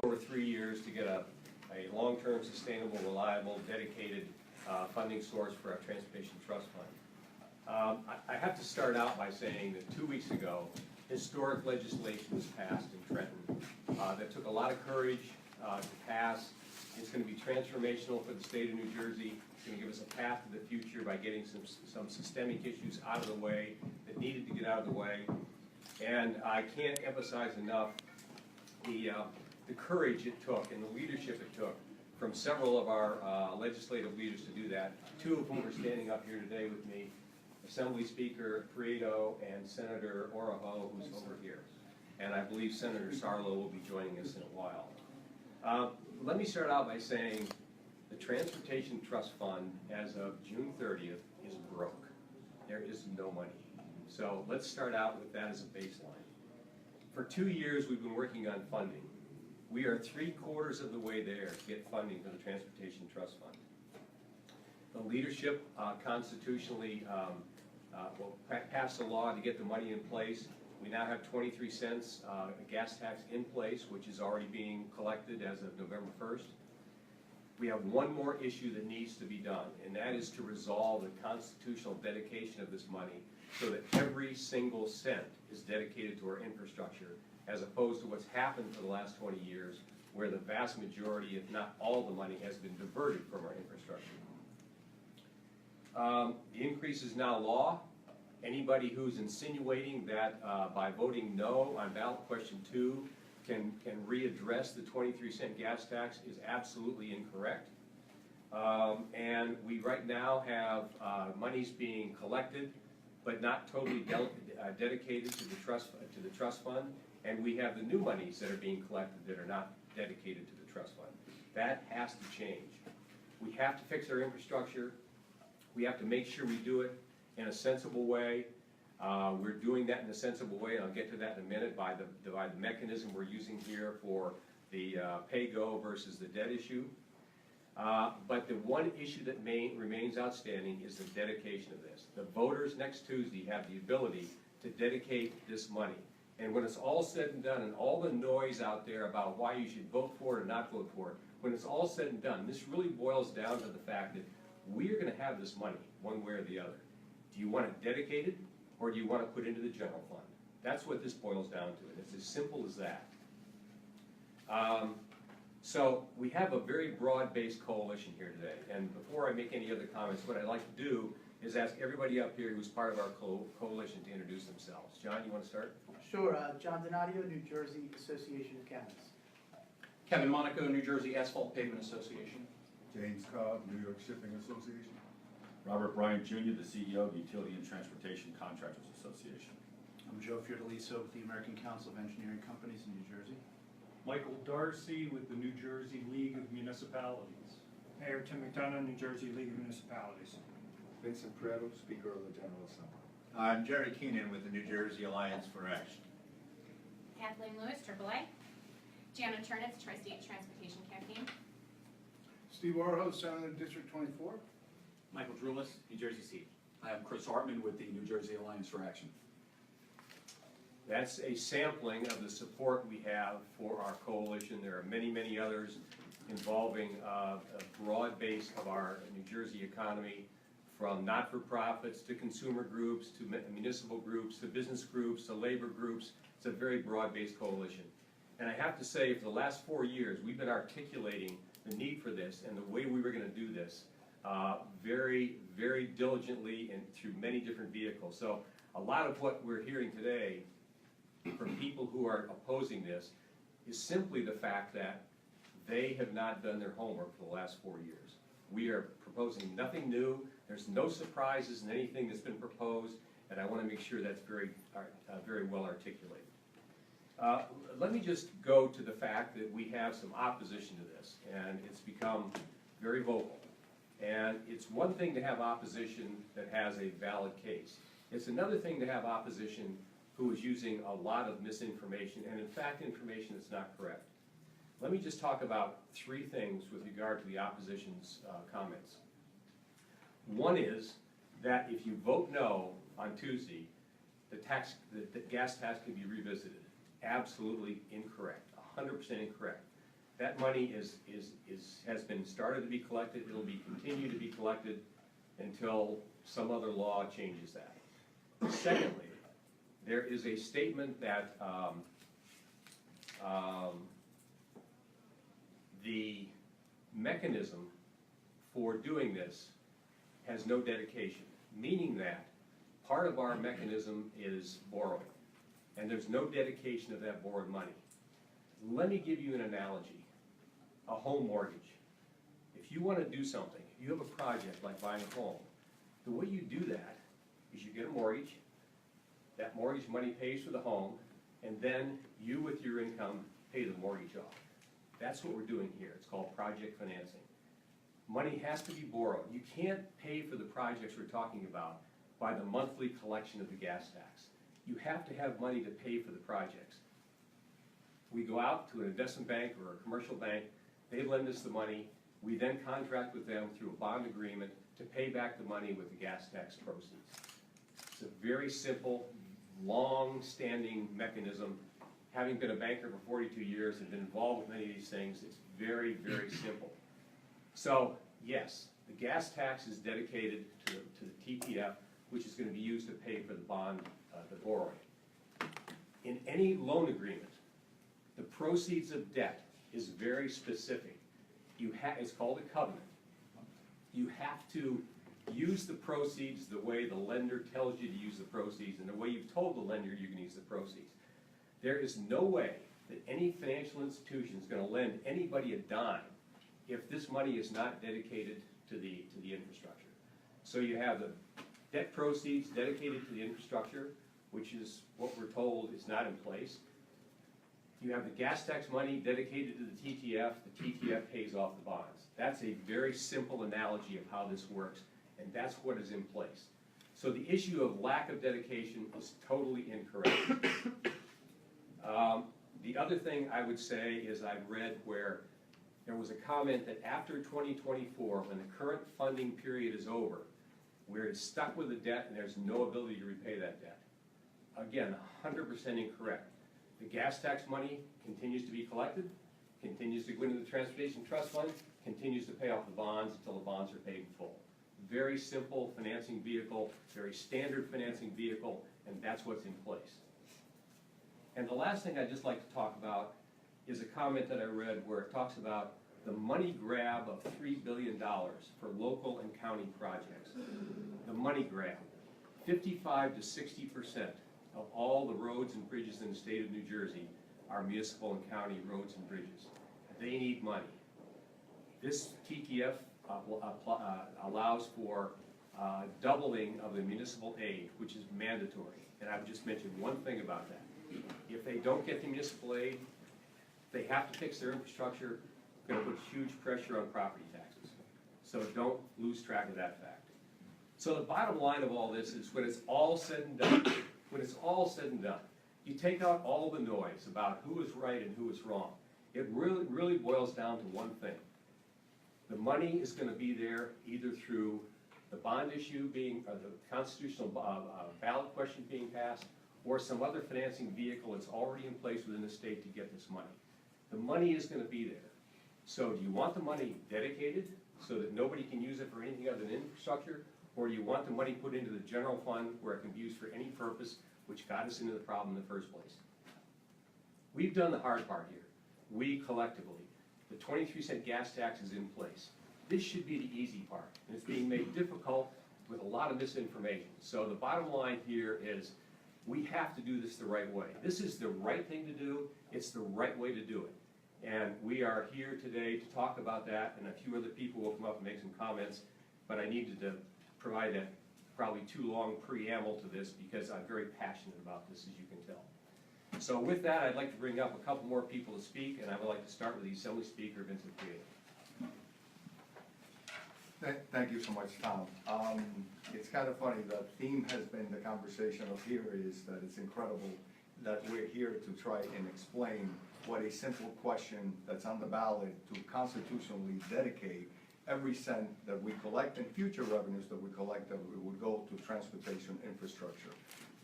over 3 years to get a long-term, sustainable, reliable, dedicated funding source for our Transportation Trust Fund. I have to start out by saying that 2 weeks ago, historic legislation was passed in Trenton that took a lot of courage to pass. It's going to be transformational for the state of New Jersey. It's going to give us a path to the future by getting some systemic issues out of the way that needed to get out of the way. And I can't emphasize enough the courage it took and the leadership it took from several of our legislative leaders to do that. Two of whom are standing up here today with me, Assembly Speaker Prieto and Senator Oroho, who's over here. And I believe Senator Sarlo will be joining us in a while. Let me start out by saying the Transportation Trust Fund, as of June 30th, is broke. There is no money. So let's start out with that as a baseline. For 2 years, we've been working on funding. We are 3/4 of the way there to get funding for the Transportation Trust Fund. The leadership constitutionally passed a law to get the money in place. We now have 23 cents gas tax in place, which is already being collected as of November 1st. We have one more issue that needs to be done, and that is to resolve the constitutional dedication of this money so that every single cent is dedicated to our infrastructure, as opposed to what's happened for the last 20 years, where the vast majority, if not all the money, has been diverted from our infrastructure. The increase is now law. Anybody who's insinuating that by voting no on ballot question 2 can readdress the 23-cent gas tax is absolutely incorrect. And we right now have monies being collected, but not totally dedicated to the trust fund. And we have the new monies that are being collected that are not dedicated to the trust fund. That has to change. We have to fix our infrastructure. We have to make sure we do it in a sensible way. We're doing that in a sensible way, and I'll get to that in a minute, by the mechanism we're using here for the pay-go versus the debt issue. But the one issue that remains outstanding is the dedication of this. The voters next Tuesday have the ability to dedicate this money. And when it's all said and done, and all the noise out there about why you should vote for it or not vote for it, when it's all said and done, this really boils down to the fact that we are going to have this money one way or the other. Do you want it dedicated, or do you want to put it into the general fund? That's what this boils down to, and it's as simple as that. So we have a very broad-based coalition here today, and before I make any other comments, what I'd like to do is ask everybody up here who's part of our coalition to introduce themselves. John, you want to start? Sure. John Donadio, New Jersey Association of Chemists. Kevin Monaco, New Jersey Asphalt Pavement Association. James Cobb, New York Shipping Association. Robert Bryant Jr., the CEO of the Utility and Transportation Contractors Association. I'm Joe Fiordaliso with the American Council of Engineering Companies in New Jersey. Michael Darcy with the New Jersey League of Municipalities. Mayor Tim McDonough, New Jersey League of Municipalities. Vincent Prado, Speaker of the General Assembly. I'm Jerry Keenan with the New Jersey Alliance for Action. Kathleen Lewis, AAA. Jana Turnitz, Tri-State Transportation Campaign. Steve Oroho, Senator District 24. Michael Drulis, New Jersey Seat. I am Chris Hartman with the New Jersey Alliance for Action. That's a sampling of the support we have for our coalition. There are many, many others involving a broad base of our New Jersey economy, from not-for-profits to consumer groups to municipal groups to business groups to labor groups. It's a very broad-based coalition. And I have to say, for the last 4 years, we've been articulating the need for this and the way we were going to do this very, very diligently and through many different vehicles. So a lot of what we're hearing today from people who are opposing this is simply the fact that they have not done their homework for the last 4 years. We are proposing nothing new. There's no surprises in anything that's been proposed, and I want to make sure that's very well articulated. Let me just go to the fact that we have some opposition to this, and it's become very vocal. And it's one thing to have opposition that has a valid case. It's another thing to have opposition who is using a lot of misinformation, and in fact information that's not correct. Let me just talk about 3 things with regard to the opposition's comments. One is that if you vote no on Tuesday, the gas tax can be revisited. Absolutely incorrect, 100% incorrect. That money has been started to be collected, it'll be continued to be collected until some other law changes that. Secondly, there is a statement that the mechanism for doing this has no dedication, meaning that part of our mechanism is borrowing, and there's no dedication of that borrowed money. Let me give you an analogy, a home mortgage. If you want to do something, if you have a project like buying a home, the way you do that is you get a mortgage, that mortgage money pays for the home, and then you with your income pay the mortgage off. That's what we're doing here. It's called project financing. Money has to be borrowed. You can't pay for the projects we're talking about by the monthly collection of the gas tax. You have to have money to pay for the projects. We go out to an investment bank or a commercial bank, they lend us the money, we then contract with them through a bond agreement to pay back the money with the gas tax proceeds. It's a very simple, long-standing mechanism. Having been a banker for 42 years and been involved with many of these things, it's very, very simple. So, yes, the gas tax is dedicated to the TTF, which is going to be used to pay for the bond, the borrowing. In any loan agreement, the proceeds of debt is very specific. It's called a covenant. You have to use the proceeds the way the lender tells you to use the proceeds and the way you've told the lender you can use the proceeds. There is no way that any financial institution is going to lend anybody a dime if this money is not dedicated to the infrastructure. So you have the debt proceeds dedicated to the infrastructure, which is what we're told is not in place. You have the gas tax money dedicated to the TTF pays off the bonds. That's a very simple analogy of how this works, and that's what is in place. So the issue of lack of dedication is totally incorrect. The other thing I would say is I've read where there was a comment that after 2024, when the current funding period is over, we're stuck with the debt and there's no ability to repay that debt. Again, 100% incorrect. The gas tax money continues to be collected, continues to go into the Transportation Trust Fund, continues to pay off the bonds until the bonds are paid in full. Very simple financing vehicle, very standard financing vehicle, and that's what's in place. And the last thing I'd just like to talk about is a comment that I read where it talks about the money grab of $3 billion for local and county projects. The money grab, 55 to 60% of all the roads and bridges in the state of New Jersey are municipal and county roads and bridges. They need money. This TTF allows for doubling of the municipal aid, which is mandatory. And I would just mention one thing about that. If they don't get the municipal aid, they have to fix their infrastructure. It's going to put huge pressure on property taxes. So don't lose track of that fact. So the bottom line of all this is when it's all said and done, you take out all the noise about who is right and who is wrong. It really boils down to one thing. The money is going to be there either through the bond issue being, or the constitutional ballot question being passed, or some other financing vehicle that's already in place within the state to get this money. The money is going to be there. So do you want the money dedicated so that nobody can use it for anything other than infrastructure, or do you want the money put into the general fund where it can be used for any purpose, which got us into the problem in the first place? We've done the hard part here. We collectively. The 23-cent gas tax is in place. This should be the easy part, and it's being made difficult with a lot of misinformation. So the bottom line here is we have to do this the right way. This is the right thing to do. It's the right way to do it. And we are here today to talk about that, and a few other people will come up and make some comments, but I needed to provide a probably too long preamble to this because I'm very passionate about this, as you can tell. So with that, I'd like to bring up a couple more people to speak, and I would like to start with the Assembly Speaker, Vincent Prieto. Thank you so much, Tom. It's kind of funny, the theme has been, the conversation of here is that it's incredible that we're here to try and explain what a simple question that's on the ballot to constitutionally dedicate every cent that we collect and future revenues that we collect that would go to transportation infrastructure.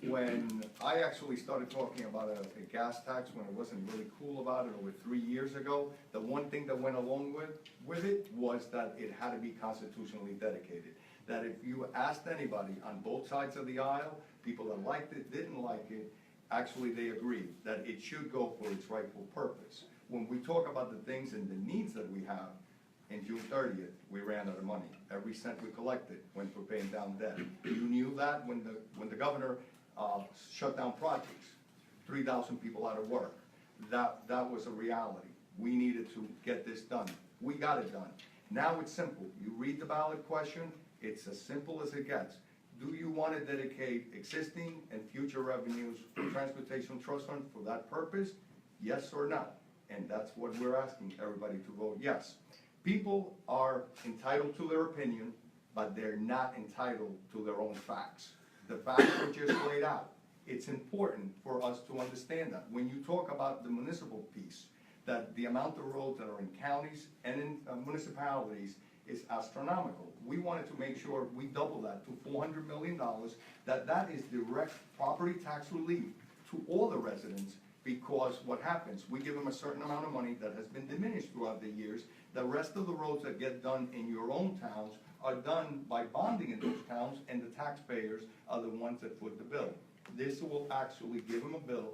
when I actually started talking about a gas tax, when it wasn't really cool about it over 3 years ago, the one thing that went along with it was that it had to be constitutionally dedicated. That if you asked anybody on both sides of the aisle, people that liked it, didn't like it, actually they agreed that it should go for its rightful purpose. When we talk about the things and the needs that we have, in June 30th, we ran out of money. Every cent we collected went for paying down debt. You knew that when the governor shut down projects, 3,000 people out of work. That was a reality. We needed to get this done. We got it done. Now it's simple. You read the ballot question, it's as simple as it gets. Do you want to dedicate existing and future revenues for Transportation Trust Fund for that purpose? Yes or no? And that's what we're asking everybody to vote yes. People are entitled to their opinion, but they're not entitled to their own facts. The facts are just laid out. It's important for us to understand that. When you talk about the municipal piece, that the amount of roads that are in counties and in municipalities is astronomical. We wanted to make sure we double that to $400 million, that is direct property tax relief to all the residents, because what happens, we give them a certain amount of money that has been diminished throughout the years. The rest of the roads that get done in your own towns are done by bonding in those towns, and the taxpayers are the ones that foot the bill. This will actually give them a bill,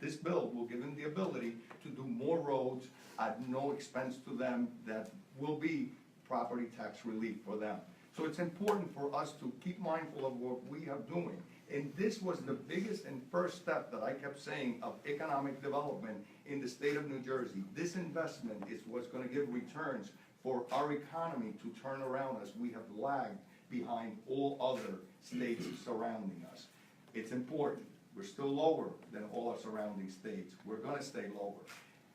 this bill will give them the ability to do more roads at no expense to them, that will be property tax relief for them. So it's important for us to keep mindful of what we are doing. And this was the biggest and first step that I kept saying of economic development in the state of New Jersey. This investment is what's going to give returns for our economy to turn around, as we have lagged behind all other states surrounding us. It's important. We're still lower than all our surrounding states. We're going to stay lower.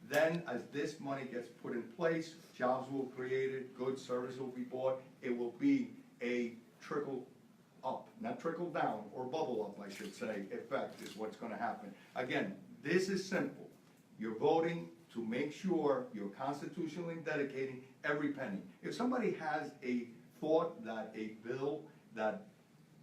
Then, as this money gets put in place, jobs will be created, goods, services will be bought. It will be a trickle up, not trickle down, or bubble up, I should say, effect is what's going to happen. Again, this is simple. You're voting to make sure you're constitutionally dedicating every penny. If somebody has a thought that a bill that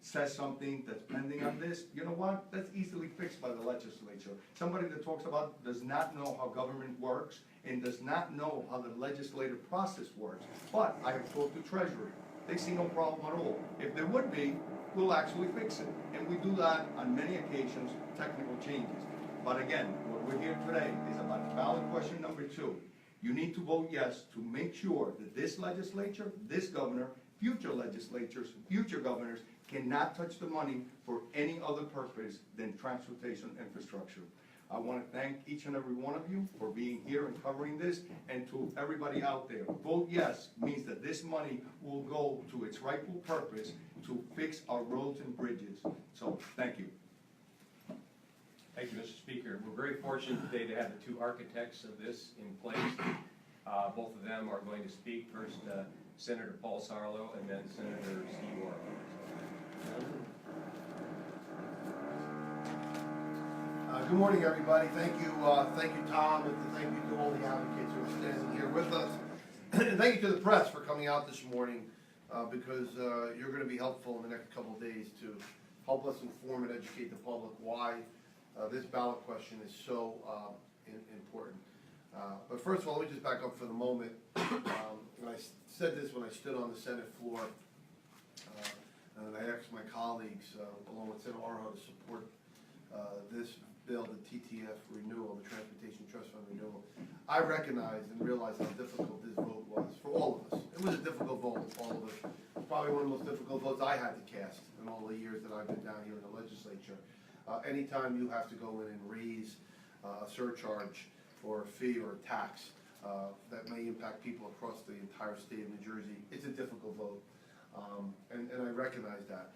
says something that's pending on this, you know what? That's easily fixed by the legislature. Somebody that talks about does not know how government works and does not know how the legislative process works. But I have talked to Treasury. They see no problem at all. If there would be, we'll actually fix it. And we do that on many occasions, technical changes. But again, what we're here today is about ballot question number 2. You need to vote yes to make sure that this legislature, this governor, future legislatures, future governors cannot touch the money for any other purpose than transportation infrastructure. I want to thank each and every one of you for being here and covering this, and to everybody out there, vote yes means that this money will go to its rightful purpose to fix our roads and bridges. So, thank you. Thank you, Mr. Speaker. We're very fortunate today to have the 2 architects of this in place. Both of them are going to speak. First, Senator Paul Sarlo, and then Senator Steve Warren. Good morning, everybody. Thank you, Tom, and thank you to all the advocates who are standing here with us. And thank you to the press for coming out this morning, because you're going to be helpful in the next couple of days to help us inform and educate the public why this ballot question is so important. But first of all, let me just back up for the moment. And I said this when I stood on the Senate floor, and I asked my colleagues, along with Senator Arho, to support this bill, the TTF renewal, the Transportation Trust Fund renewal. I recognized and realized how difficult this vote was for all of us. It was a difficult vote for all of us. It's probably one of the most difficult votes I had to cast in all the years that I've been down here in the legislature. Anytime you have to go in and raise a surcharge or a fee or a tax that may impact people across the entire state of New Jersey, it's a difficult vote. And I recognize that.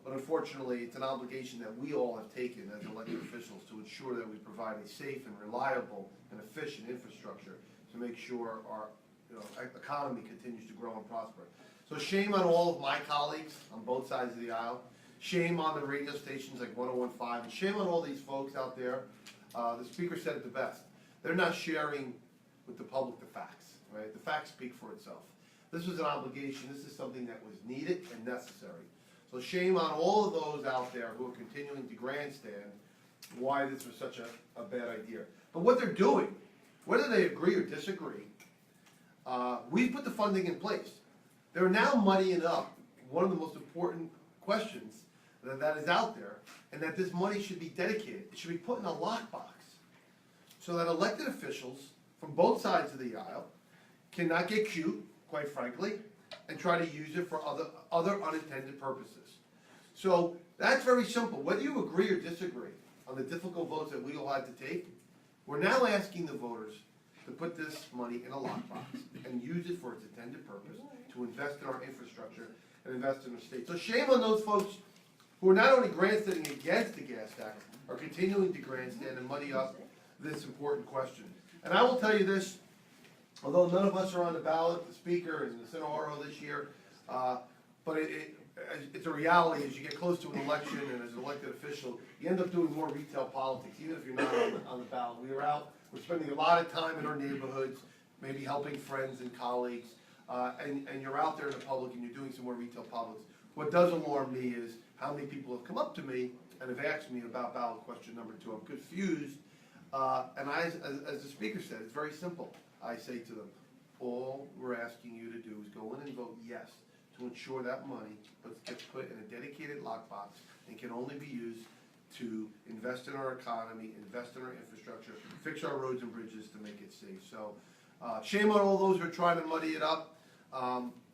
But unfortunately, it's an obligation that we all have taken as elected officials to ensure that we provide a safe and reliable and efficient infrastructure to make sure our economy continues to grow and prosper. So shame on all of my colleagues on both sides of the aisle. Shame on the radio stations like 101.5, and shame on all these folks out there. The speaker said it the best. They're not sharing with the public the facts, right? The facts speak for itself. This was an obligation. This is something that was needed and necessary. So shame on all of those out there who are continuing to grandstand why this was such a bad idea. But what they're doing, whether they agree or disagree, we put the funding in place. They're now muddying up one of the most important questions that is out there, and that this money should be dedicated. It should be put in a lockbox so that elected officials from both sides of the aisle cannot get cute, quite frankly, and try to use it for other unintended purposes. So that's very simple. Whether you agree or disagree on the difficult votes that we all had to take, we're now asking the voters to put this money in a lockbox and use it for its intended purpose, to invest in our infrastructure and invest in the state. So shame on those folks who are not only grandstanding against the gas tax, are continuing to grandstand and muddy up this important question. And I will tell you this, although none of us are on the ballot, the speaker and the Senate this year, but it's a reality as you get close to an election and as an elected official, you end up doing more retail politics, even if you're not on the ballot. We're spending a lot of time in our neighborhoods, maybe helping friends and colleagues, and you're out there in the public and you're doing some more retail politics. What does alarm me is how many people have come up to me and have asked me about ballot question number 2. I'm confused, and as the speaker said, it's very simple. I say to them, all we're asking you to do is go in and vote yes to ensure that money gets put in a dedicated lockbox and can only be used to invest in our economy, invest in our infrastructure, fix our roads and bridges to make it safe. So shame on all those who are trying to muddy it up.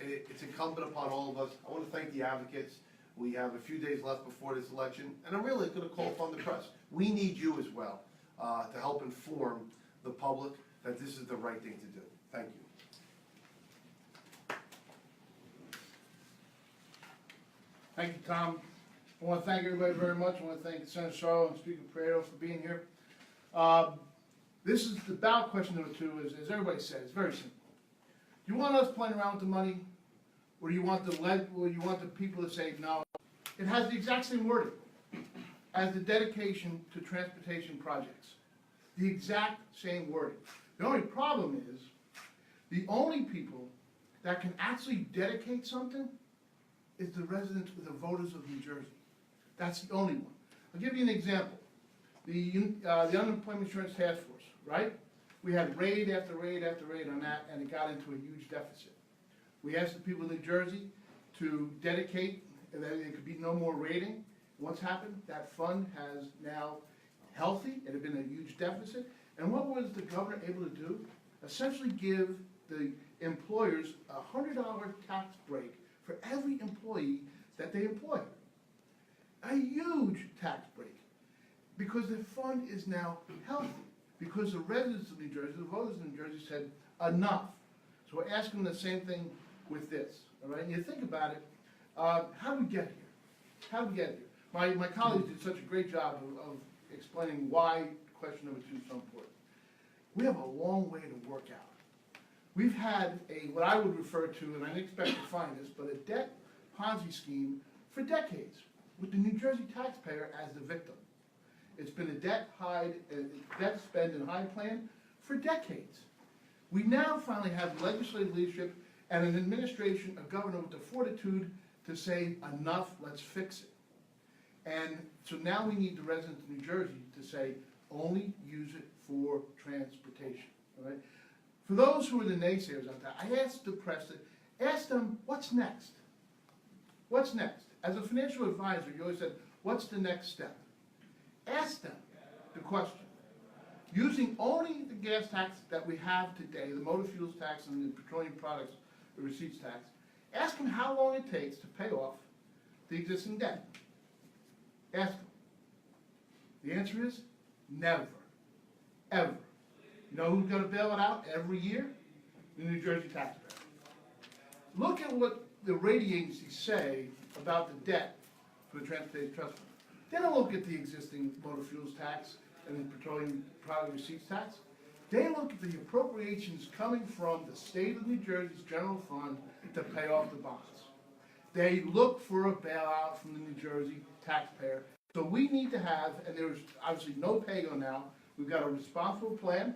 It's incumbent upon all of us. I want to thank the advocates. We have a few days left before this election, and I'm really going to call upon the press. We need you as well to help inform the public that this is the right thing to do. Thank you. Thank you, Tom. I want to thank everybody very much. I want to thank Senator Sorrell and Speaker Pareto for being here. This is the ballot question number 2, as everybody said, it's very simple. Do you want us playing around with the money, or do you want the people to say no? It has the exact same wording as the dedication to transportation projects. The exact same wording. The only problem is, the only people that can actually dedicate something is the residents, the voters of New Jersey. That's the only one. I'll give you an example. The Unemployment Insurance Task Force, right? We had raid after raid after raid on that, and it got into a huge deficit. We asked the people of New Jersey to dedicate, and that there could be no more raiding. What's happened? That fund has now healthy. It had been a huge deficit. And what was the governor able to do? Essentially give the employers a $100 tax break for every employee that they employ. A huge tax break, because the fund is now healthy, because the residents of New Jersey, the voters of New Jersey said enough. So we're asking the same thing with this, all right? And you think about it, how did we get here? How did we get here? My colleagues did such a great job of explaining why question number 2 is so important. We have a long way to work out. We've had what I would refer to, and I didn't expect to find this, but a debt Ponzi scheme for decades, with the New Jersey taxpayer as the victim. It's been a debt spend and hide plan for decades. We now finally have legislative leadership and an administration, a governor with the fortitude to say enough, let's fix it. And so now we need the residents of New Jersey to say only use it for transportation, all right? For those who are the naysayers out there, I asked the press to ask them, what's next? What's next? As a financial advisor, you always said, what's the next step? Ask them the question. Using only the gas tax that we have today, the motor fuels tax and the petroleum products, the receipts tax, ask them how long it takes to pay off the existing debt. Ask them. The answer is never, ever. You know who's going to bail it out every year? The New Jersey taxpayer. Look at what the rating agencies say about the debt for the Transportation Trust Fund. They don't look at the existing motor fuels tax and the petroleum product receipts tax. They look at the appropriations coming from the state of New Jersey's general fund to pay off the bonds. They look for a bailout from the New Jersey taxpayer. So we need to have, and there's obviously no pay-go now, we've got a responsible plan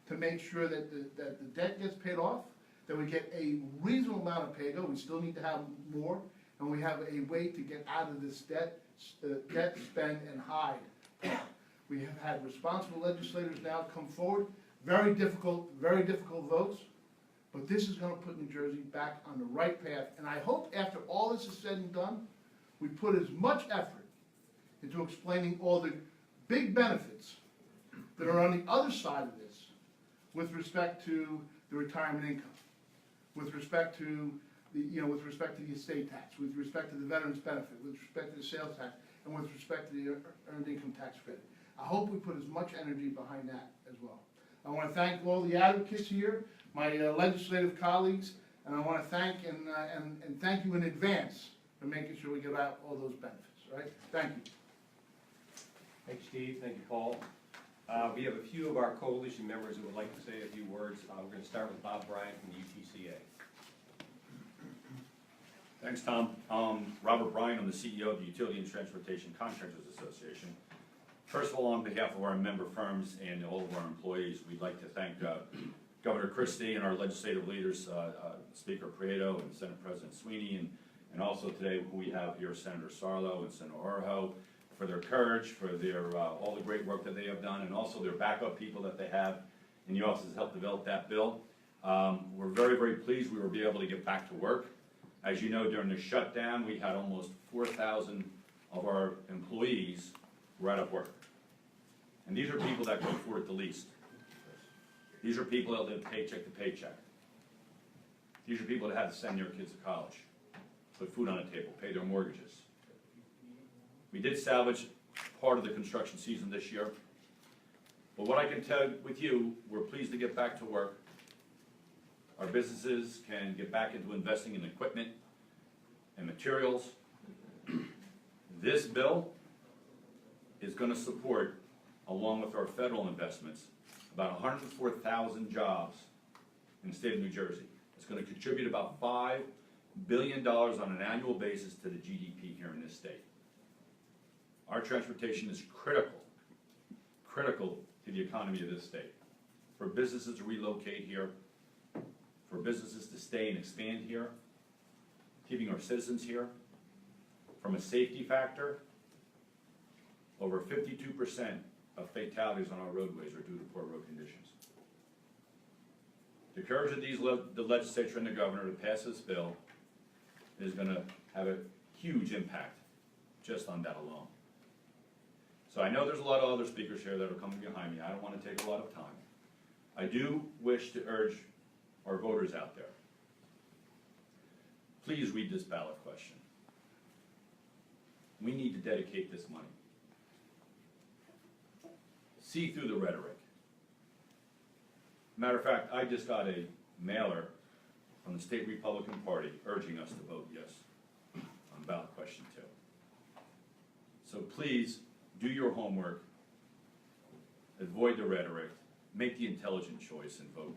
to make sure that the debt gets paid off, that we get a reasonable amount of pay-go. We still need to have more, and we have a way to get out of this debt, spend, and hide. We have had responsible legislators now come forward, very difficult votes, but this is gonna put New Jersey back on the right path, and I hope after all this is said and done, we put as much effort into explaining all the big benefits that are on the other side of this with respect to the retirement income, with respect to with respect to the estate tax, with respect to the veterans benefit, with respect to the sales tax, and with respect to the earned income tax credit. I hope we put as much energy behind that as well. I want to thank all the advocates here, my legislative colleagues, and I want to thank and thank you in advance for making sure we get out all those benefits. Right? Thank you. Thank you, Steve. Thank you, Paul. We have a few of our coalition members who would like to say a few words. We're going to start with Bob Bryant from the UTCA. Thanks, Tom. Robert Bryan, I'm the CEO of the Utility and Transportation Contractors Association. First of all, on behalf of our member firms and all of our employees, we'd like to thank Governor Christie and our legislative leaders, Speaker Prieto and Senate President Sweeney, and also today who we have here, Senator Sarlo and Senator Orho, for their courage, for their all the great work that they have done, and also their backup people that they have in the offices helped develop that bill. We're very, very pleased we will be able to get back to work. As you know, during the shutdown, we had almost 4,000 of our employees were out of work. And these are people that can afford it the least. These are people that live paycheck to paycheck. These are people that had to send their kids to college, put food on the table, pay their mortgages. We did salvage part of the construction season this year. But what I can tell with you, we're pleased to get back to work. Our businesses can get back into investing in equipment and materials. This bill is going to support, along with our federal investments, about 104,000 jobs in the state of New Jersey. It's going to contribute about $5 billion on an annual basis to the GDP here in this state. Our transportation is critical to the economy of this state. For businesses to relocate here, for businesses to stay and expand here, keeping our citizens here. From a safety factor, over 52% of fatalities on our roadways are due to poor road conditions. The courage of the legislature and the governor to pass this bill is going to have a huge impact just on that alone. So I know there's a lot of other speakers here that are coming behind me. I don't want to take a lot of time. I do wish to urge our voters out there, please read this ballot question. We need to dedicate this money. See through the rhetoric. Matter of fact, I just got a mailer from the state Republican Party urging us to vote yes on ballot question 2. So please do your homework, avoid the rhetoric, make the intelligent choice and vote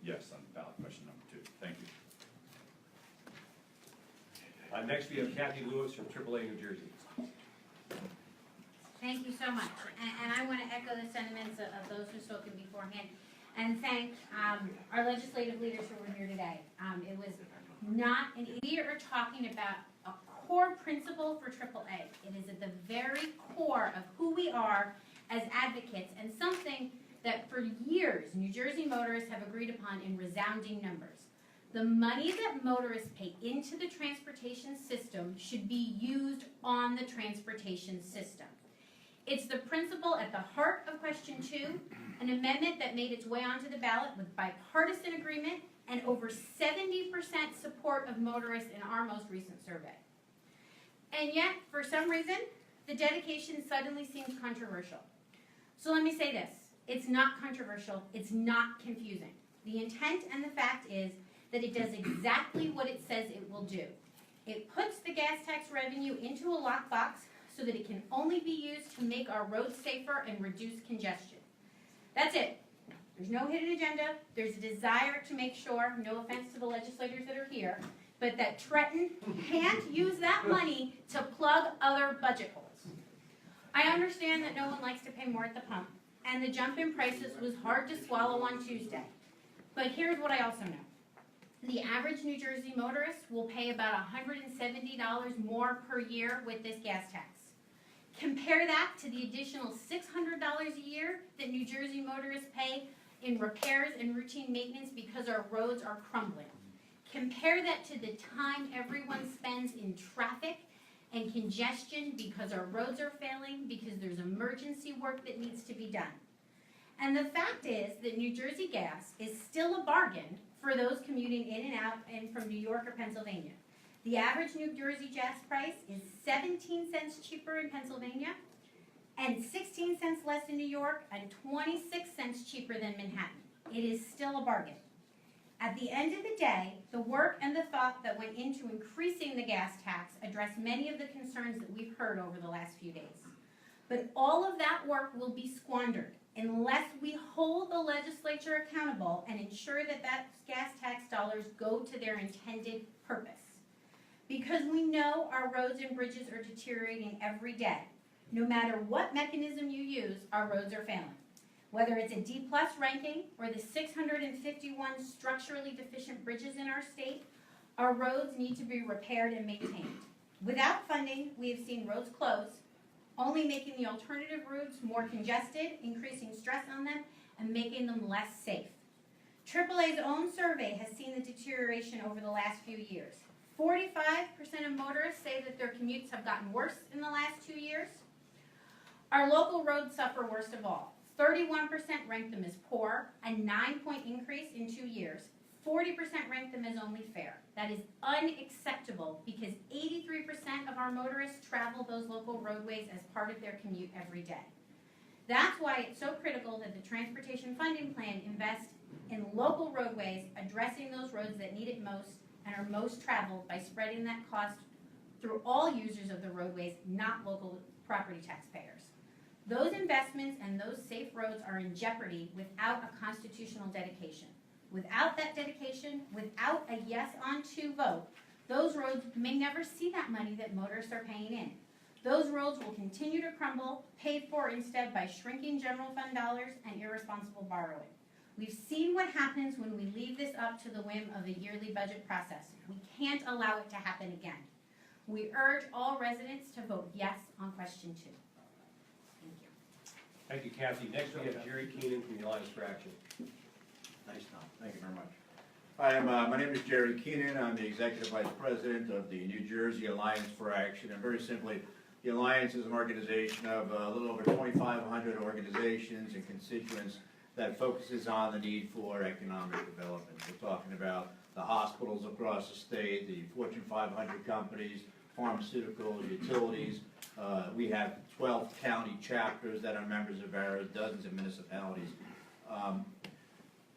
yes on ballot question number 2. Thank you. Next, we have Kathy Lewis from AAA New Jersey. Thank you so much. And I want to echo the sentiments of those who spoken beforehand and thank our legislative leaders who were here today. It was not, we are talking about a core principle for AAA. It is at the very core of who we are as advocates and something that for years New Jersey motorists have agreed upon in resounding numbers. The money that motorists pay into the transportation system should be used on the transportation system. It's the principle at the heart of question 2, an amendment that made its way onto the ballot with bipartisan agreement and over 70% support of motorists in our most recent survey. And yet, for some reason, the dedication suddenly seems controversial. So let me say this. It's not controversial. It's not confusing. The intent and the fact is that it does exactly what it says it will do. It puts the gas tax revenue into a lockbox so that it can only be used to make our roads safer and reduce congestion. That's it. There's no hidden agenda. There's a desire to make sure, no offense to the legislators that are here, but that Trenton can't use that money to plug other budget holes. I understand that no one likes to pay more at the pump, and the jump in prices was hard to swallow on Tuesday. But here's what I also know. The average New Jersey motorist will pay about $170 more per year with this gas tax. Compare that to the additional $600 a year that New Jersey motorists pay in repairs and routine maintenance because our roads are crumbling. Compare that to the time everyone spends in traffic and congestion because our roads are failing, because there's emergency work that needs to be done. And the fact is that New Jersey gas is still a bargain for those commuting in and out and from New York or Pennsylvania. The average New Jersey gas price is 17 cents cheaper in Pennsylvania and 16 cents less in New York and 26 cents cheaper than Manhattan. It is still a bargain. At the end of the day, the work and the thought that went into increasing the gas tax addressed many of the concerns that we've heard over the last few days. But all of that work will be squandered unless we hold the legislature accountable and ensure that gas tax dollars go to their intended purpose. Because we know our roads and bridges are deteriorating every day. No matter what mechanism you use, our roads are failing. Whether it's a D+ ranking or the 651 structurally deficient bridges in our state, our roads need to be repaired and maintained. Without funding, we have seen roads close, only making the alternative routes more congested, increasing stress on them, and making them less safe. AAA's own survey has seen the deterioration over the last few years. 45% of motorists say that their commutes have gotten worse in the last 2 years. Our local roads suffer worst of all. 31% rank them as poor, a 9-point increase in 2 years. 40% rank them as only fair. That is unacceptable because 83% of our motorists travel those local roadways as part of their commute every day. That's why it's so critical that the Transportation Funding Plan invest in local roadways, addressing those roads that need it most and are most traveled by spreading that cost through all users of the roadways, not local property taxpayers. Those investments and those safe roads are in jeopardy without a constitutional dedication. Without that dedication, without a yes on 2 vote, those roads may never see that money that motorists are paying in. Those roads will continue to crumble, paid for instead by shrinking general fund dollars and irresponsible borrowing. We've seen what happens when we leave this up to the whim of a yearly budget process. We can't allow it to happen again. We urge all residents to vote yes on question 2. Thank you. Thank you, Kathy. Next, we have Jerry Keenan from the Alliance for Action. Nice, Tom. Thank you very much. Hi, my name is Jerry Keenan. I'm the Executive Vice President of the New Jersey Alliance for Action. And very simply, the Alliance is an organization of a little over 2,500 organizations and constituents that focuses on the need for economic development. We're talking about the hospitals across the state, the Fortune 500 companies, pharmaceuticals, utilities. We have 12 county chapters that are members of ours, dozens of municipalities.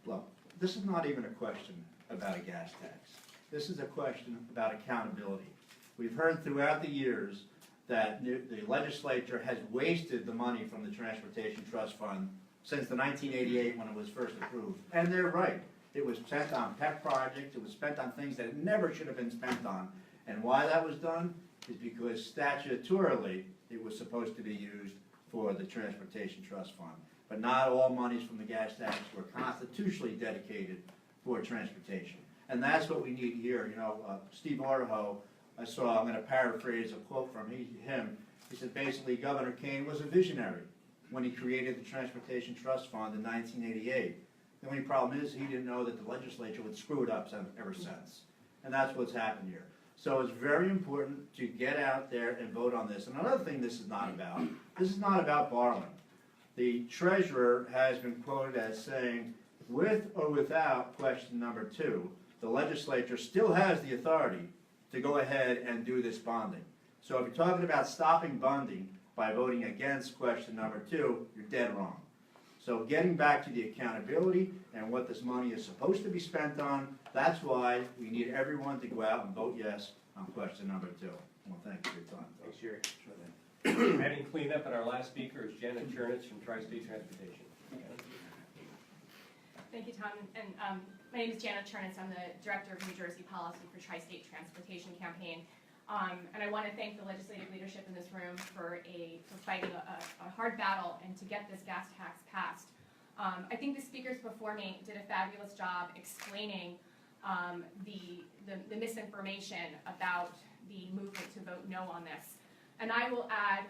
Look, this is not even a question about a gas tax. This is a question about accountability. We've heard throughout the years that the legislature has wasted the money from the Transportation Trust Fund since the 1988 when it was first approved. And they're right. It was spent on pet projects. It was spent on things that it never should have been spent on. And why that was done is because statutorily it was supposed to be used for the Transportation Trust Fund. But not all monies from the gas tax were constitutionally dedicated for transportation. And that's what we need here. You know, Steve Orho, I'm going to paraphrase a quote from him. He said basically Governor Kane was a visionary when he created the Transportation Trust Fund in 1988. The only problem is he didn't know that the legislature would screw it up ever since. And that's what's happened here. So it's very important to get out there and vote on this. And another thing this is not about borrowing. The treasurer has been quoted as saying, with or without question number 2, the legislature still has the authority to go ahead and do this bonding. So if you're talking about stopping bonding by voting against question number 2, you're dead wrong. So getting back to the accountability and what this money is supposed to be spent on, that's why we need everyone to go out and vote yes on question number 2. Well, thank you for your time. Thanks, Jerry. Heading cleanup, and our last speaker is Janet Chernitz from Tri-State Transportation. Thank you, Tom. And my name is Janet Chernitz. I'm the Director of New Jersey Policy for Tri-State Transportation Campaign. And I want to thank the legislative leadership in this room for fighting a hard battle and to get this gas tax passed. I think the speakers before me did a fabulous job explaining the misinformation about the movement to vote no on this. And I will add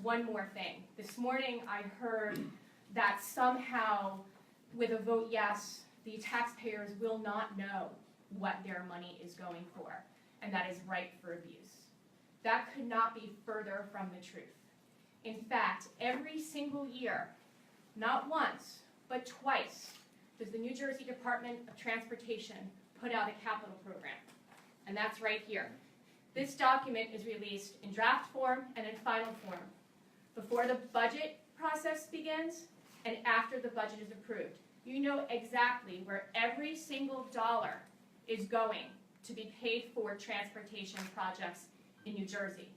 one more thing. This morning I heard that somehow with a vote yes, the taxpayers will not know what their money is going for, and that is ripe for abuse. That could not be further from the truth. In fact, every single year, not once, but twice, does the New Jersey Department of Transportation put out a capital program, and that's right here. This document is released in draft form and in final form, before the budget process begins and after the budget is approved. You know exactly where every single dollar is going to be paid for transportation projects in New Jersey.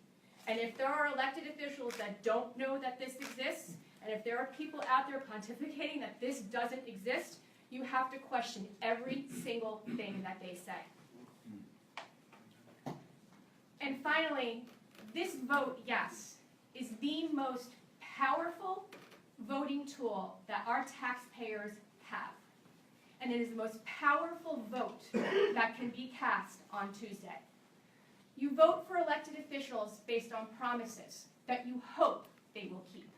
And if there are elected officials that don't know that this exists, and if there are people out there pontificating that this doesn't exist, you have to question every single thing that they say. And finally, this vote yes is the most powerful voting tool that our taxpayers have. And it is the most powerful vote that can be cast on Tuesday. You vote for elected officials based on promises that you hope they will keep.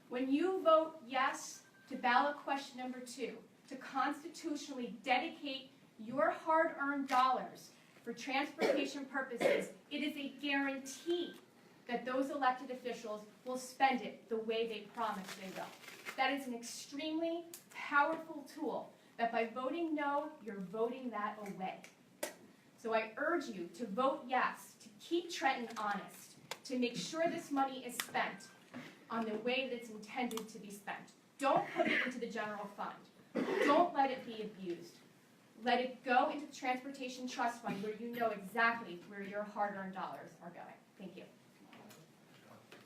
When you vote yes to ballot question number 2, to constitutionally dedicate your hard-earned dollars for transportation purposes, it is a guarantee that those elected officials will spend it the way they promised they will. That is an extremely powerful tool that by voting no, you're voting that away. So I urge you to vote yes, to keep Trenton honest, to make sure this money is spent on the way that it's intended to be spent. Don't put it into the general fund. Don't let it be abused. Let it go into the Transportation Trust Fund where you know exactly where your hard-earned dollars are going. Thank you.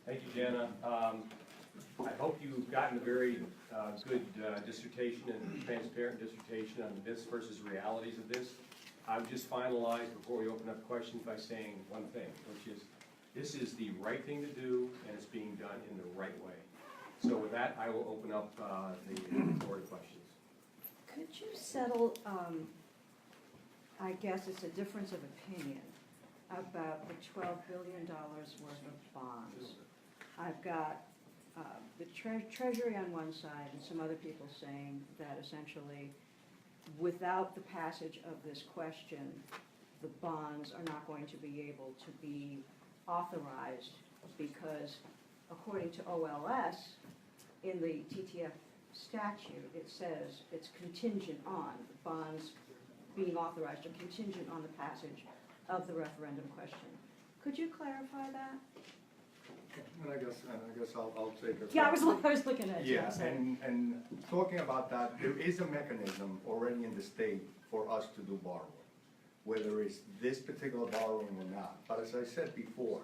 Thank you, Jana. I hope you've gotten a very good dissertation and transparent dissertation on the myths versus realities of this. I've just finalized before we open up questions by saying one thing, which is this is the right thing to do and it's being done in the right way. So with that, I will open up the floor to questions. Could you settle, I guess it's a difference of opinion, about the $12 billion worth of bonds? I've got the Treasury on one side and some other people saying that essentially without the passage of this question, the bonds are not going to be able to be authorized because according to OLS, in the TTF statute, it says it's contingent on the bonds being authorized or contingent on the passage of the referendum question. Could you clarify that? And I guess I'll take it. Yeah, I was looking at you. Yeah, and talking about that, there is a mechanism already in the state for us to do borrowing, whether it's this particular borrowing or not. But as I said before,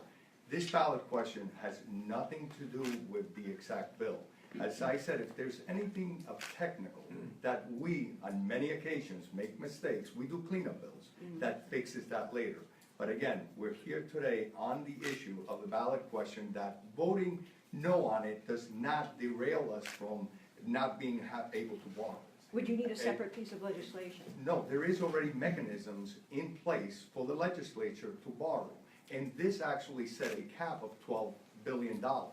this ballot question has nothing to do with the exact bill. As I said, if there's anything of technical that we, on many occasions, make mistakes, we do cleanup bills that fixes that later. But again, we're here today on the issue of the ballot question that voting no on it does not derail us from not being able to borrow. Would you need a separate piece of legislation? No, there is already mechanisms in place for the legislature to borrow. And this actually set a cap of $12 billion. Right.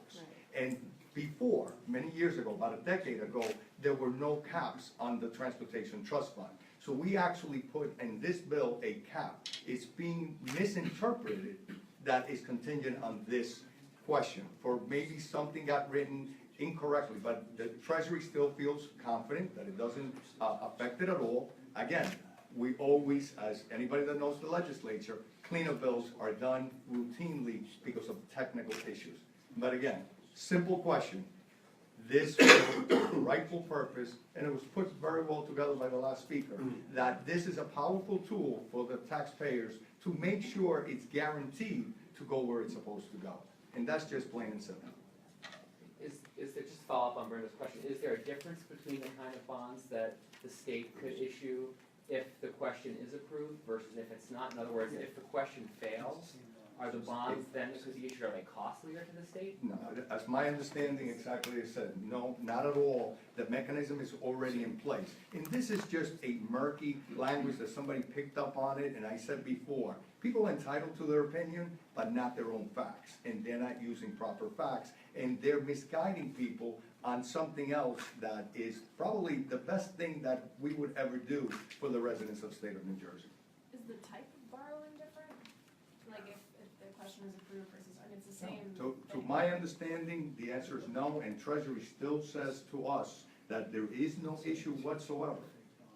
And before, many years ago, about a decade ago, there were no caps on the Transportation Trust Fund. So we actually put in this bill a cap. It's being misinterpreted that is contingent on this question, for maybe something got written incorrectly, but the Treasury still feels confident that it doesn't affect it at all. Again, we always, as anybody that knows the legislature, cleanup bills are done routinely because of technical issues. But again, simple question. This was a rightful purpose, and it was put very well together by the last speaker, that this is a powerful tool for the taxpayers to make sure it's guaranteed to go where it's supposed to go. And that's just plain and simple. Is there, just follow up on Brenda's question, is there a difference between the kind of bonds that the state could issue if the question is approved versus if it's not? In other words, if the question fails, Are the bonds then that could be issued, are they costlier to the state? No, that's my understanding, exactly as I said, no, not at all. The mechanism is already in place. And this is just a murky language that somebody picked up on it, and I said before, people are entitled to their opinion, but not their own facts. And they're not using proper facts, and they're misguiding people on something else that is probably the best thing that we would ever do for the residents of the state of New Jersey. Is the type of borrowing different? Like if the question is approved versus, I mean, it's the same. To my understanding, the answer is no, and Treasury still says to us that there is no issue whatsoever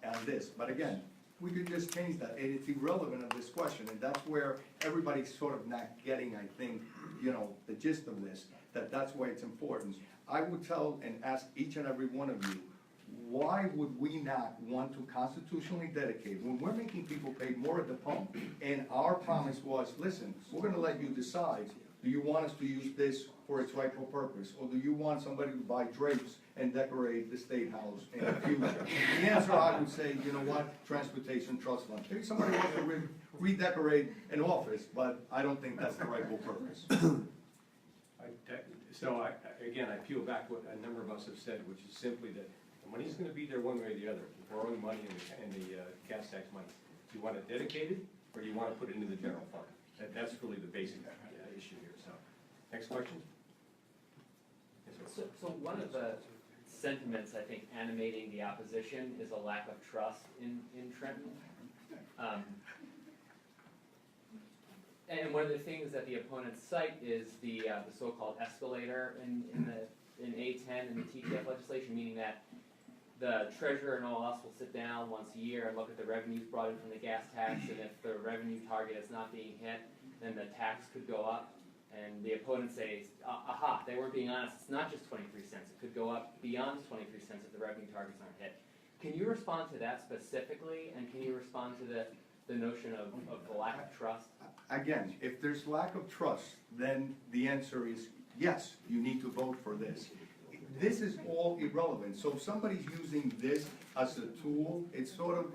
on this. But again, we could just change that, and it's irrelevant of this question, and that's where everybody's sort of not getting, I think, the gist of this, that's why it's important. I would tell and ask each and every one of you, why would we not want to constitutionally dedicate, when we're making people pay more at the pump, and our promise was, listen, we're gonna let you decide, do you want us to use this for its rightful purpose, or do you want somebody to buy drapes and decorate the State House in the future? The answer, I would say, you know what, Transportation Trust Fund. Maybe somebody wants to redecorate an office, but I don't think that's the rightful purpose. Again, I peel back what a number of us have said, which is simply that the money's gonna be there one way or the other, the borrowing money and the gas tax money. Do you want it dedicated, or do you wanna put it into the general fund? That's really the basic issue here, so. Next question? Yes, sir. So one of the sentiments, I think, animating the opposition is a lack of trust in Trenton. And one of the things that the opponents cite is the so-called escalator in A10 and the TTF legislation, meaning that the treasurer and all us will sit down once a year and look at the revenues brought in from the gas tax, and if the revenue target is not being hit, then the tax could go up. And the opponents say, aha, they weren't being honest, it's not just 23 cents, it could go up beyond 23 cents if the revenue targets aren't hit. Can you respond to that specifically, and can you respond to the notion of the lack of trust? Again, if there's lack of trust, then the answer is yes, you need to vote for this. This is all irrelevant. So if somebody's using this as a tool, it's sort of,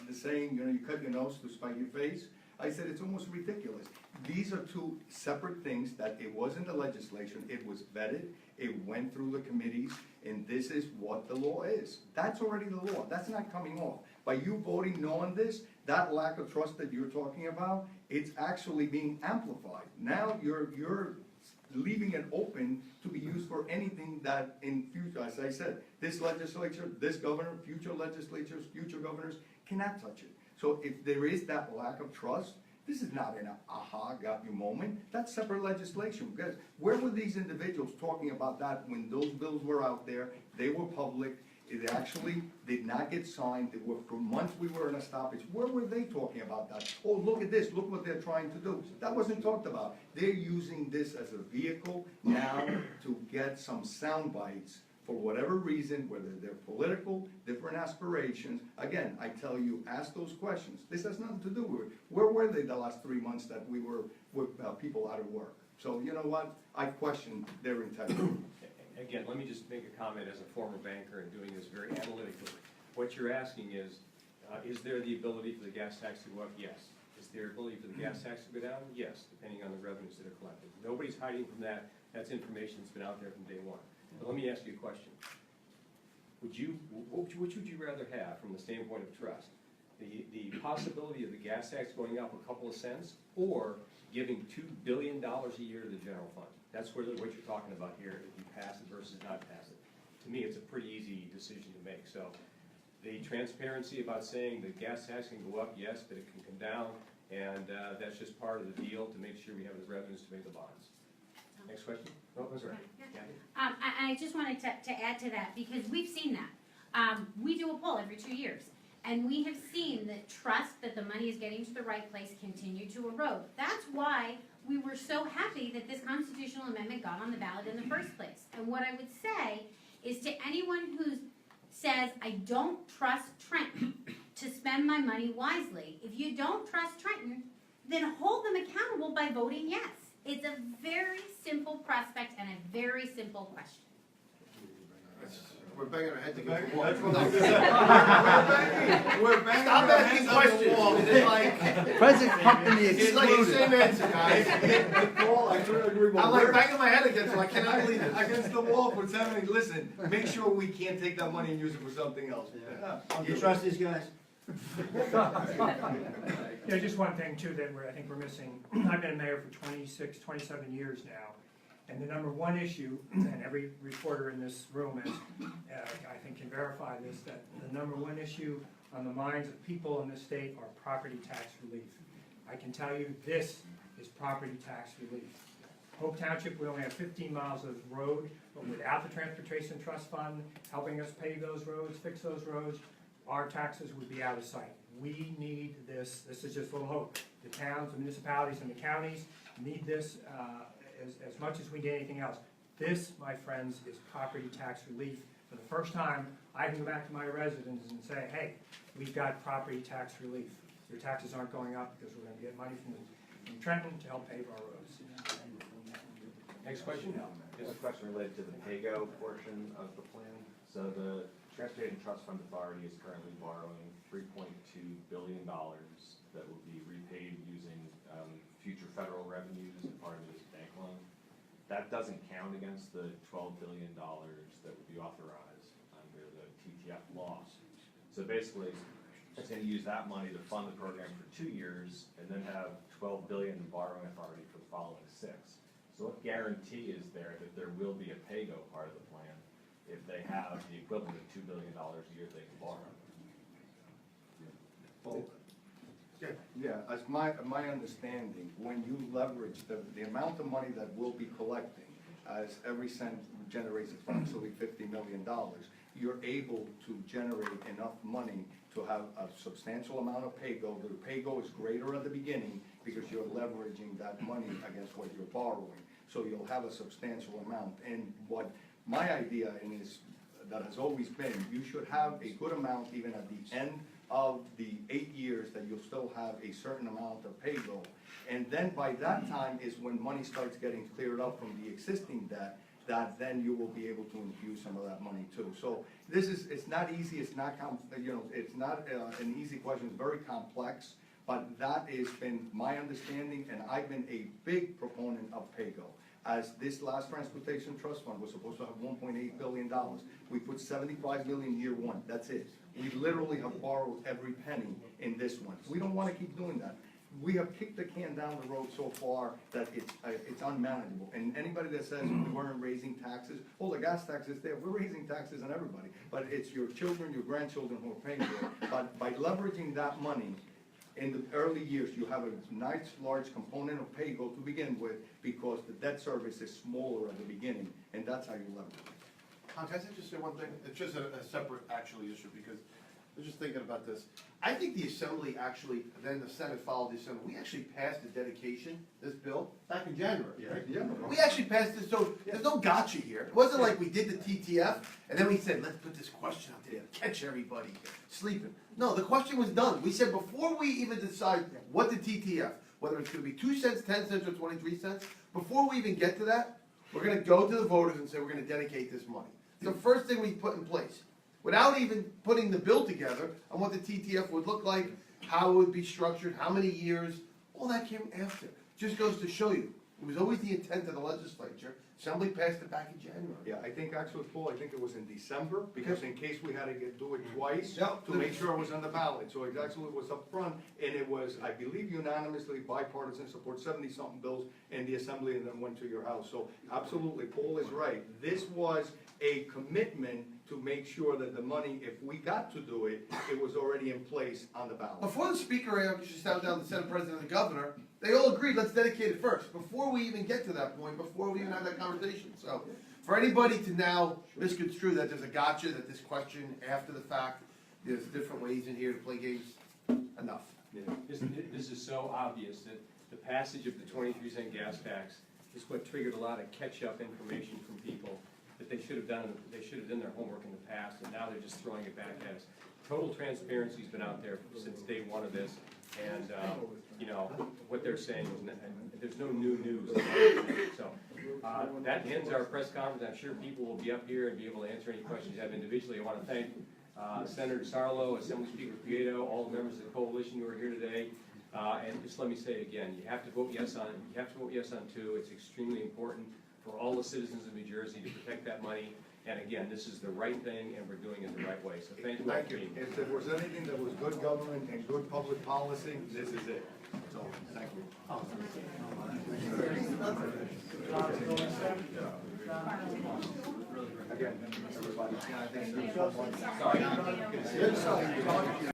the saying, you cut your nose to spite your face. I said it's almost ridiculous. These are two separate things that it was in the legislation, it was vetted, it went through the committees, and this is what the law is. That's already the law, that's not coming off. By you voting no on this, that lack of trust that you're talking about, it's actually being amplified. Now you're leaving it open to be used for anything that in future, as I said, this legislature, this governor, future legislatures, future governors cannot touch it. So if there is that lack of trust, this is not an aha, got you moment. That's separate legislation. Because where were these individuals talking about that when those bills were out there? They were public. It actually did not get signed. They were, for months we were in a stoppage. Where were they talking about that? Oh, look at this. Look what they're trying to do. That wasn't talked about. They're using this as a vehicle now to get some sound bites for whatever reason, whether they're political, different aspirations. Again, I tell you, ask those questions. This has nothing to do with it. Where were they the last 3 months that we were with people out of work? So you know what? I question their integrity. Again, let me just make a comment as a former banker and doing this very analytically. What you're asking is there the ability for the gas tax to go up? Yes. Is there ability for the gas tax to go down? Yes, depending on the revenues that are collected. Nobody's hiding from that. That's information that's been out there from day one. But let me ask you a question. Which would you rather have from the standpoint of trust? The possibility of the gas tax going up a couple of cents, or giving $2 billion a year to the general fund? That's what you're talking about here, if you pass it versus not pass it. To me, it's a pretty easy decision to make. So the transparency about saying the gas tax can go up, yes, but it can come down, and that's just part of the deal to make sure we have the revenues to make the bonds. Next question? Oh, I'm sorry. I just wanted to add to that, because we've seen that. We do a poll every 2 years, and we have seen that trust that the money is getting to the right place continue to erode. That's why we were so happy that this constitutional amendment got on the ballot in the first place. And what I would say is to anyone who says, I don't trust Trenton to spend my money wisely, if you don't trust Trenton, then hold them accountable by voting yes. It's a very simple prospect and a very simple question. we're banging our heads against the wall. That's what I said. We're banging Stop our asking heads on the questions. wall. It's like, President Company it's like the same answer, guys. Paul, I couldn't agree more. I'm like We're- banging my head against it, I cannot believe it. Against the wall for 70, listen, make sure we can't take that money and use it for something else. You trust these guys? Yeah, just one thing too that I think we're missing. I've been mayor for 26, 27 years now. And the number one issue, and every reporter in this room is, I think can verify this, that the number one issue on the minds of people in this state are property tax relief. I can tell you this is property tax relief. Hope Township, we only have 15 miles of road, but without the Transportation Trust Fund helping us pave those roads, fix those roads, our taxes would be out of sight. We need this. This is just full of hope. The towns, the municipalities, and the counties need this as much as we need anything else. This, my friends, is property tax relief. For the first time, I can go back to my residents and say, hey, we've got property tax relief. Your taxes aren't going up because we're going to get money from Trenton to help pave our roads. Next question? Just a question related to the PAYGO portion of the plan. So the Transportation Trust Fund Authority is currently borrowing $3.2 billion that will be repaid using future federal revenues and part of it is bank loan. That doesn't count against the $12 billion that would be authorized under the TTF laws. So basically, it's going to use that money to fund the program for 2 years and then have $12 billion in borrowing authority for the following 6. So what guarantee is there that there will be a PAYGO part of the plan if they have the equivalent of $2 billion a year they can borrow? Well, yeah, as my understanding, when you leverage the amount of money that we'll be collecting, as every cent generates approximately $50 million, you're able to generate enough money to have a substantial amount of PAYGO. The PAYGO is greater at the beginning because you're leveraging that money against what you're borrowing. So you'll have a substantial amount. And what my idea is, that has always been, you should have a good amount even at the end of the 8 years that you'll still have a certain amount of PAYGO. And then by that time is when money starts getting cleared up from the existing debt, that then you will be able to infuse some of that money too. So this is, it's not easy, it's not, it's not an easy question, it's very complex, but that has been my understanding, and I've been a big proponent of PAYGO. As this last Transportation Trust Fund was supposed to have $1.8 billion. We put $75 million year one, that's it. We literally have borrowed every penny in this one. We don't want to keep doing that. We have kicked the can down the road so far that it's unmanageable. And anybody that says we weren't raising taxes, well, the gas tax is there. We're raising taxes on everybody. But it's your children, your grandchildren who are paying for it. But by leveraging that money, in the early years, you have a nice large component of PAYGO to begin with because the debt service is smaller at the beginning, and that's how you leverage it. Can I just say one thing? It's just a separate actually issue because I was just thinking about this. I think the Assembly actually, then the Senate followed the Assembly. We actually passed the dedication, this bill, back in January, right? Yeah. We actually passed this, so there's no gotcha here. It wasn't like we did the TTF, and then we said, let's put this question out there to catch everybody sleeping. No, the question was done. We said before we even decide what the TTF, whether it's gonna be 2 cents, 10 cents, or 23 cents, before we even get to that, we're gonna go to the voters and say we're gonna dedicate this money. It's the first thing we put in place. Without even putting the bill together on what the TTF would look like, how it would be structured, how many years, all that came after. Just goes to show you, it was always the intent of the legislature. Assembly passed it back in January. Yeah, I think actually, Paul, I think it was in December, because in case we had to do it twice, Yep. to make sure it was on the ballot. So it actually was up front, and it was, I believe, unanimously bipartisan support, 70-something bills in the Assembly, and then went to your house. So absolutely, Paul is right. This was a commitment to make sure that the money, if we got to do it, it was already in place on the ballot. Before the Speaker, she sat down the Senate President and the Governor, they all agreed, let's dedicate it first, before we even get to that point, before we even have that conversation. So, for anybody to now misconstrue that there's a gotcha, that this question after the fact, there's different ways in here to play games, enough. Yeah. This is so obvious that the passage of the 23-cent gas tax is what triggered a lot of catch-up information from people that they should have done their homework in the past, and now they're just throwing it back at us. Total transparency's been out there since day one of this. And, you know, what they're saying is, there's no new news. So, that ends our press conference. I'm sure people will be up here and be able to answer any questions you have individually. I want to thank Senator Sarlo, Assembly Speaker Prieto, all the members of the coalition who are here today. And just let me say again, you have to vote yes on it. You have to vote yes on 2. It's extremely important for all the citizens of New Jersey to protect that money. And again, this is the right thing, and we're doing it the right way. So thank you all for being here. If there was anything that was good government and good public policy, this is it. So, thank you. Again, everybody. Sorry.